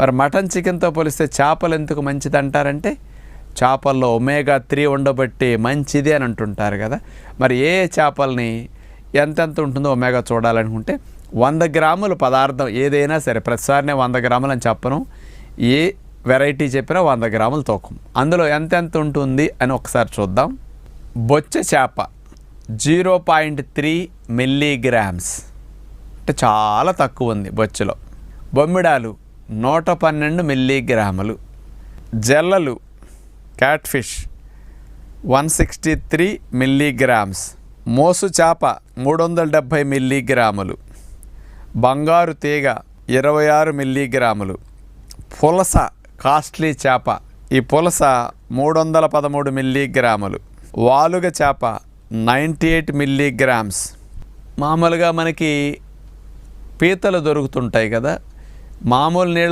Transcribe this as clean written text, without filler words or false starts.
మరి మటన్ చికెన్తో పోలిస్తే చేపలు ఎందుకు మంచిది అంటారంటే చేపల్లో ఒమేగా 3 ఉండబట్టి మంచిది అని అంటుంటారు కదా. మరి ఏ చేపల్ని ఎంతెంత ఉంటుందో ఒమేగా చూడాలనుకుంటే 100 గ్రాముల పదార్థం ఏదైనా సరే, ప్రతిసారినే 100 గ్రాములు అని చెప్పను, ఏ వెరైటీ చెప్పినా 100 గ్రాములు తూకం. అందులో ఎంతెంత ఉంటుంది అని ఒకసారి చూద్దాం. బొచ్చ చేప 0.3 మిల్లీగ్రామ్స్ అంటే చాలా తక్కువ ఉంది బొచ్చులో. బొమ్మిడాలు 112 మిల్లీగ్రాములు. జల్లలు క్యాట్ఫిష్ 163 మిల్లీగ్రామ్స్. మోసు చేప 370 మిల్లీగ్రాములు. బంగారు తీగ 26 మిల్లీగ్రాములు. పులస కాస్ట్లీ చేప, ఈ పులస 313 మిల్లీగ్రాములు. వాలుగ చేప 98 మిల్లీగ్రామ్స్. మామూలుగా మనకి పీతలు దొరుకుతుంటాయి కదా, మామూలు నీళ్ళ